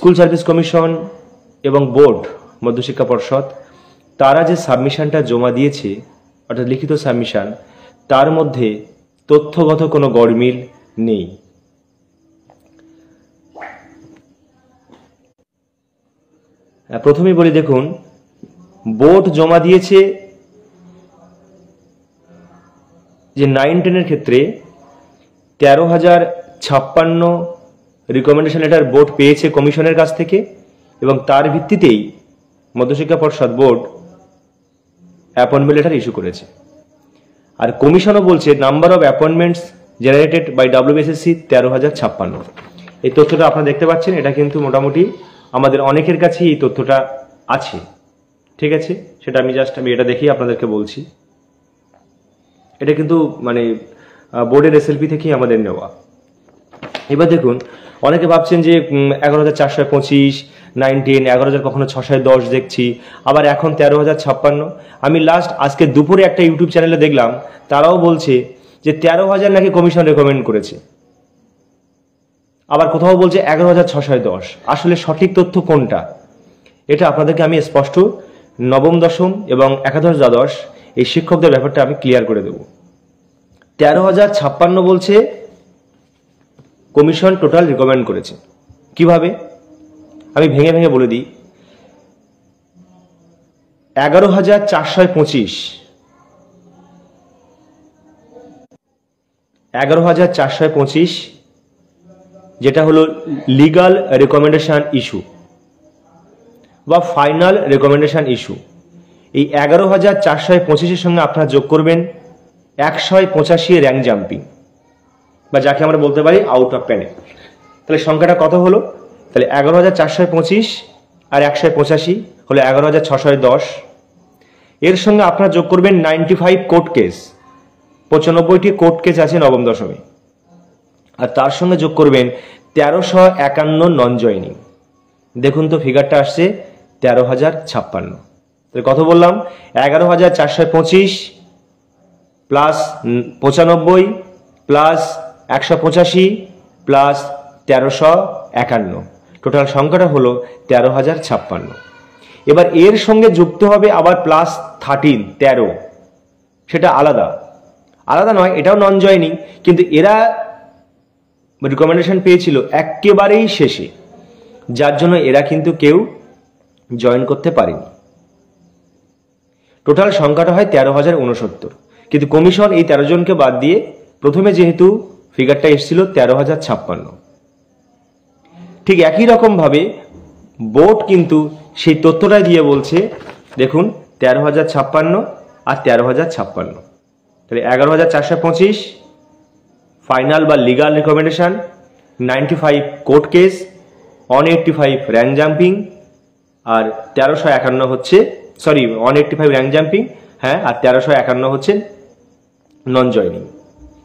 School service commission এবং board মধ্যশিক্ষা পর্ষদ তারা যে সাবমিশনটা জমা দিয়েছে অর্থাৎ লিখিত সাবমিশন, তার মধ্যে তথ্যগত কোনো গড়মিল নেই। প্রথমেই বলি, দেখুন, বোর্ড জমা দিয়েছে যে 9-10 ক্ষেত্রে 13,056 রিকমেন্ডেশন লেটার বোর্ড পেয়েছে কমিশনের কাছ থেকে, এবং তার ভিত্তিতেই মধ্যশিক্ষা পর্ষদ বোর্ড অ্যাপয়েন্টমেন্ট লেটার ইস্যু করেছে। আর কমিশনও বলছে number of appointments generated by WBSSC 13,056। এই তথ্যটা আপনারা দেখতে পাচ্ছেন, এটা কিন্তু মোটামুটি আমাদের অনেকের কাছেই এই তথ্যটা আছে। ঠিক আছে, সেটা আমি এটা দেখেই আপনাদেরকে বলছি। এটা কিন্তু মানে বোর্ডের SLP থেকেই আমাদের নেওয়া। এবার দেখুন, অনেকে ভাবছেন যে 11,425, 9-10, 11,000, কখনো 610 দেখছি, আবার এখন 13,056। আমি আজকে দুপুরে একটা ইউটিউব চ্যানেলে দেখলাম, তারাও বলছে যে 13,000 নাকি কমিশন রেকমেন্ড করেছে, আবার কোথাও বলছে 11,610। আসলে সঠিক তথ্য কোনটা, এটা আপনাদেরকে আমি স্পষ্ট নবম, দশম এবং একাদশ, দ্বাদশ এই শিক্ষকদের ব্যাপারটা আমি ক্লিয়ার করে দেব। 13,056 বলছে কমিশন টোটাল রিকমেন্ড করেছে। কিভাবে আমি ভেঙে ভেঙে বলে দিই। 11,425 11,425 যেটা হলো লিগাল রেকমেন্ডেশন ইস্যু বা ফাইনাল রেকমেন্ডেশন ইস্যু। এই 11,425-এর সঙ্গে আপনারা যোগ করবেন 185 র্যাঙ্ক জাম্পিং, বা যাকে আমরা বলতে পারি আউট অফ প্যানেল। তাহলে সংখ্যাটা কত হলো? তাহলে 11,425 আর 185 হলো 11,610। এর সঙ্গে আপনারা যোগ করবেন 95 কোর্ট কেস, 95টি কোর্ট কেস আছে নবম দশমে, আর তার সঙ্গে যোগ করবেন 1351 নন জয়নিং। দেখুন তো ফিগারটা আসছে 13,056। তাহলে কত বললাম? 11,425 প্লাস 95 প্লাস 185 প্লাস 1351, টোটাল সংখ্যাটা হলো 13,056। এবার এর সঙ্গে যুক্ত হবে আবার প্লাস 13, সেটা আলাদা নয়, এটাও নন জয়নিং, কিন্তু এরা রিকমেন্ডেশন পেয়েছিল একেবারেই শেষে, যার জন্য এরা কিন্তু কেউ জয়েন করতে পারেনি। টোটাল সংখ্যাটা হয় 13,069, কিন্তু কমিশন এই 13 জনকে বাদ দিয়ে প্রথমে যেহেতু ফিগারটা এসেছিল 13,056, ঠিক একই রকম ভাবে বোর্ড কিন্তু সেই তথ্যটা দিয়ে বলছে, দেখুন 13,056 আর 13,056, তাহলে 11,425 ফাইনাল বা legal recommendation, 95 court case, 185 rank jumping, আর 1351 হচ্ছে 185 র্যাঙ্ক জাম্পিং, হ্যাঁ, আর 1351 হচ্ছে নন জয়নিং।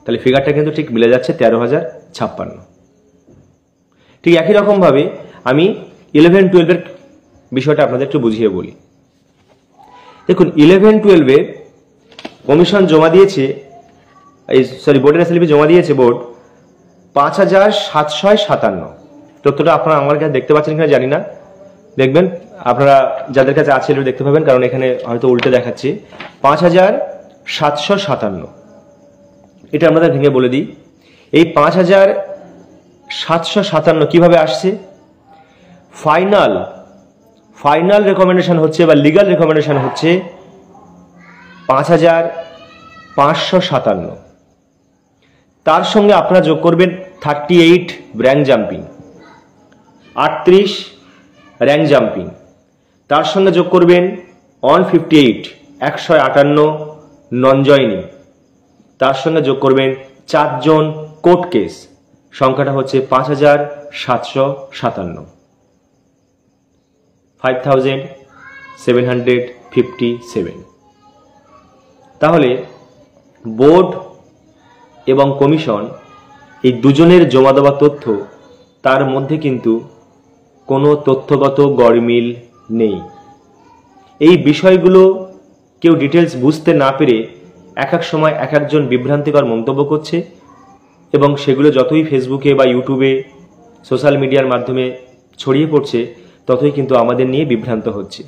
তাহলে ফিগারটা কিন্তু ঠিক মিলে যাচ্ছে 13,056। ঠিক একই রকমভাবে আমি 11-12-এর বিষয়টা আপনাদের একটু বুঝিয়ে বলি। দেখুন, 11-12-এ কমিশন জমা দিয়েছে, বোর্ডের SLP জমা দিয়েছে বোর্ড 5,757। তথ্যটা আপনারা আমার কাছে দেখতে পাচ্ছেন কিনা জানি না, দেখবেন আপনারা যাদের কাছে আছে দেখতে পাবেন, কারণ এখানে হয়তো উল্টে দেখাচ্ছে। 5,757, এটা আমাদের ভেঙে বলে দিই। এই 5,757 কিভাবে আসছে? ফাইনাল রেকমেন্ডেশন হচ্ছে বা লিগাল রেকমেন্ডেশন হচ্ছে 5,557, তার সঙ্গে আপনারা যোগ করবেন 38 র্যাঙ্ক জাম্পিং, 38 র্যাঙ্ক জাম্পিং, তার সঙ্গে যোগ করবেন 158 নন জয়নিং, তার সঙ্গে যোগ করবেন 4 জন কোর্ট কেস, সংখ্যাটা হচ্ছে 5,757, 5,757। তাহলে বোর্ড এবং কমিশন এই দুজনের জমা দেওয়া তথ্য, তার মধ্যে কিন্তু কোনো তথ্যগত গড়মিল নেই। এই বিষয়গুলো কেউ ডিটেলস বুঝতে না পেরে এক এক সময় এক একজন বিভ্রান্তিকর মন্তব্য করছে, এবং সেগুলো যতই ফেসবুকে বা ইউটিউবে সোশ্যাল মিডিয়ার মাধ্যমে ছড়িয়ে পড়ছে ততই কিন্তু আমাদের নিয়ে বিভ্রান্ত হচ্ছে।